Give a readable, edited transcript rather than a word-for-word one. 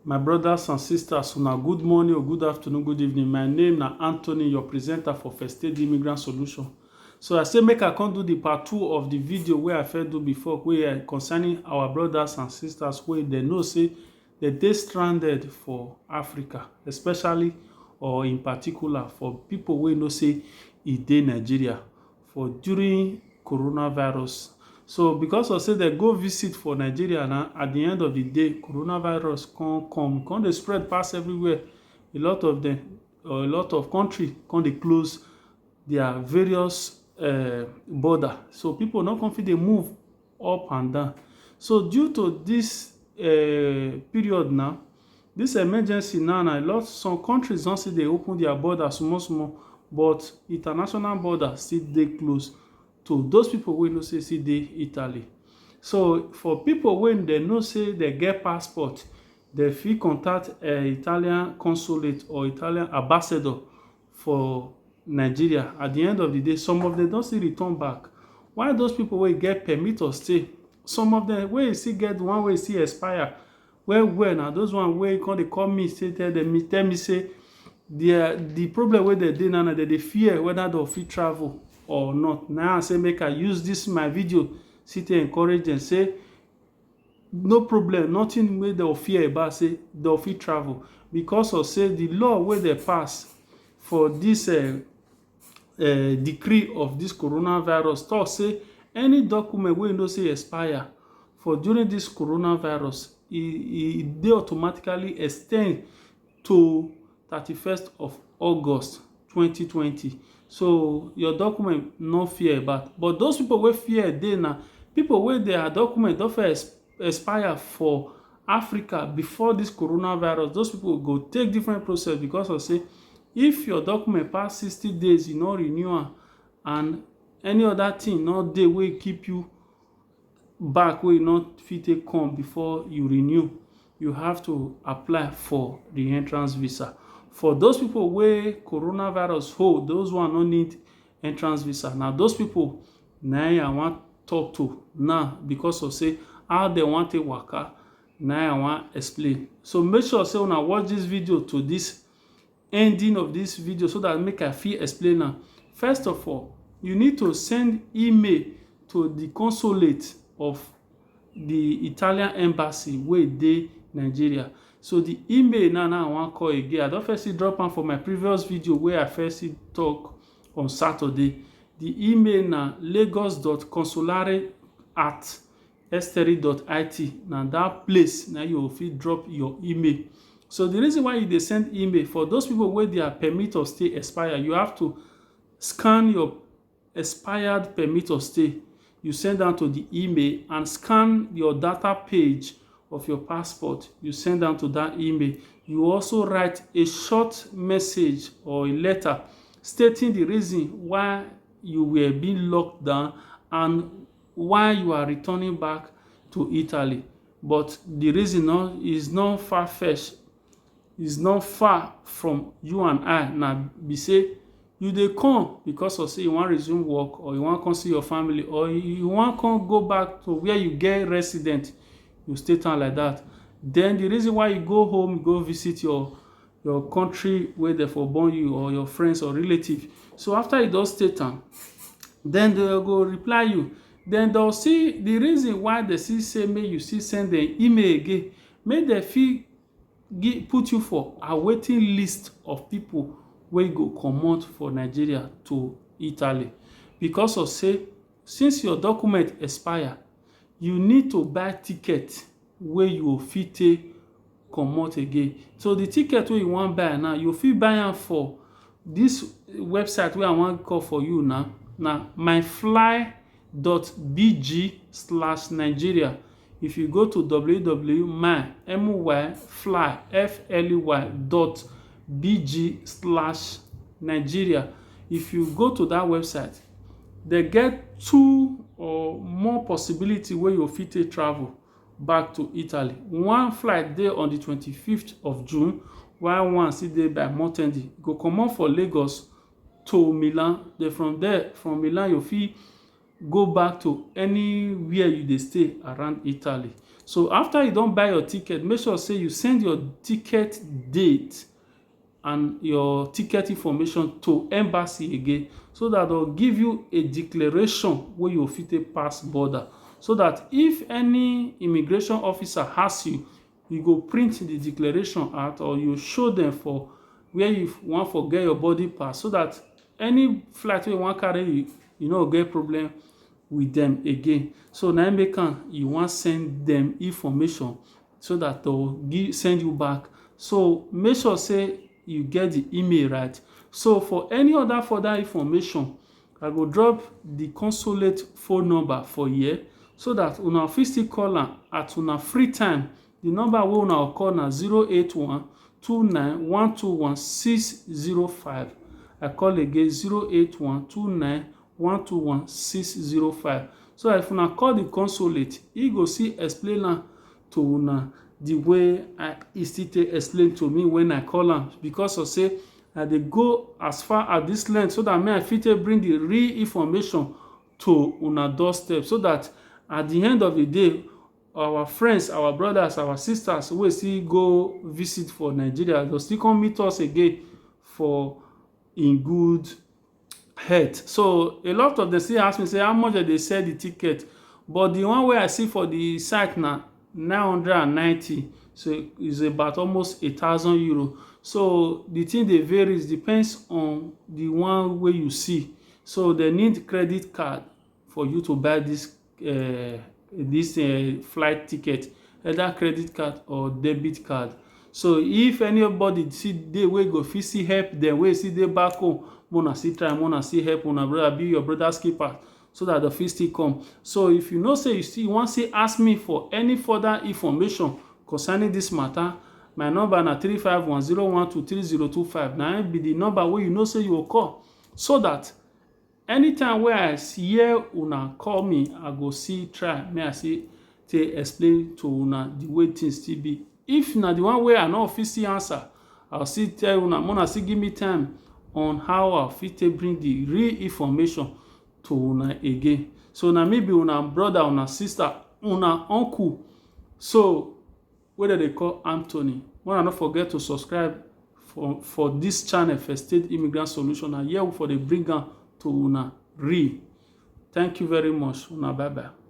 My brothers and sisters, una good morning or good afternoon, good evening. My name is Anthony, your presenter for First Aid Immigrant Solution. So I say make I come do the part 2 of the video where I first do before, where concerning our brothers and sisters where they know say that they stranded for Africa, especially or in particular for people wey know say e dey Nigeria for during coronavirus. So because of say they go visit for Nigeria now, at the end of the day, coronavirus come dey spread pass everywhere. A lot of them, or a lot of country come dey close their various border. So people no come fit dey move up and down. So due to this period now, this emergency now, some countries don still dey open their border small small, but international border still dey close to those people wey know say still dey Italy. So for people wey dem know say they get passport, they fit contact Italian consulate or Italian ambassador for Nigeria. At the end of the day, some of them don still return back. While those people wey get permit of stay, some of them wey still get one wey still expire, well na those one wey come dey call me say tell me say the problem wey dem dey now na dem dey fear whether dem fit travel or not. Now I say make I use this my video still to encourage them, say no problem, nothing wey dem fear about, say dem fit travel because of say the law wey dem pass for this decree of this coronavirus talk say any document wey you know say expire for during this coronavirus, e dey automatically extend to 31st of August 2020. So your document no fear about. But those people wey fear dey na people wey their document don first expire for Africa before this coronavirus. Those people go take different process because of say if your document pass 60 days, you no renew am, and any other thing no dey wey keep you back, wey you no fit take come before you renew, you have to apply for the entrance visa. For those people wey coronavirus hold, those one no need entrance visa. Now those people na I wan talk to now because of say how they want take waka, na I wan explain. So make sure say una watch this video to this ending of this video so that make I fit explain am. First of all, you need to send email to the consulate of the Italian embassy wey dey Nigeria. So the email now I wan call again. I don first drop am for my previous video where I first talk on Saturday. The email na lagos.consolare@esteri.it. na that place na you fit drop your email. So the reason why you dey send email, for those people wey their permit of stay expire, you have to scan your expired permit of stay. You send am to the email and scan your data page of your passport. You send am to that email. You also write a short message or a letter stating the reason why you were being locked down and why you are returning back to Italy. But the reason is not far-fetched, is not far from you and I. Now be say you dey come because of say you wan resume work, or you wan come see your family, or you wan come go back to where you get resident, you stay town like that. Then the reason why you go home, go visit your country where they for born you, or your friends or relative. So after you don stay town, then they go reply you. Then they'll see the reason why they still say make you still send them email again, make dem fit put you for a waiting list of people wey go comot for Nigeria to Italy. Because of say since your document expire, you need to buy ticket wey you fit take comot again. So the ticket wey you wan buy now, you fit buy am for this website wey I wan call for you now. Na myfly.bg/Nigeria. If you go to www.myfly.bg/Nigeria, if you go to that website, they get 2 or more possibility where you fit take travel back to Italy. One flight dey on the 25th of June, while one still dey by Montendi. Go comot for Lagos to Milan. Then from Milan you fit go back to anywhere you dey stay around Italy. So after you don buy your ticket, make sure say you send your ticket date and your ticket information to embassy again, so that they'll give you a declaration where you fit take pass border, so that if any immigration officer asks you, you go print the declaration out, or you show them for where you wan forget your body pass, so that any flight wey you wan carry you no get problem with them again. So na make am you wan send them information, so that they'll send you back. So make sure say you get the email right. So for any other further information, I go drop the consulate phone number for here, so that una fit still call am at una free time. The number wey una call na 08129121605. I call again 08129121605. So if una call the consulate, e go still explain am to una the way e still take explain to me when I call am, because of say I dey go as far as this length, so that me I fit bring the real information to una doorstep, so that at the end of the day, our friends, our brothers, our sisters wey still go visit for Nigeria, they'll still come meet us again for in good health. So a lot of them still ask me say how much they sell the ticket, but the one wey I see for the site na 990, so it's about almost 1,000 euro. So the thing dey varies, depends on the one wey you see. So they need credit card for you to buy this flight ticket, either credit card or debit card. So if anybody see dey wey go fit see help them, wey see dey back home, wanna see try, wanna see help una brother, be your brother's keeper, so that the fit still come. So if you know say you wan say ask me for any further information concerning this matter, my number na 35101230225. na be the number wey you know say you go call, so that anytime wey I hear una call me, I go see try may I see to explain to una the way things still be. If na the one wey I no fit still answer, I'll still tell una still give me time on how I fit take bring the real information to una again. So na me be una brother, una sister, una uncle, so wey they call Anthony. Una not forget to subscribe for this channel, First State Immigrant Solution, and here for the bring am to una real. Thank you very much. Una bye bye.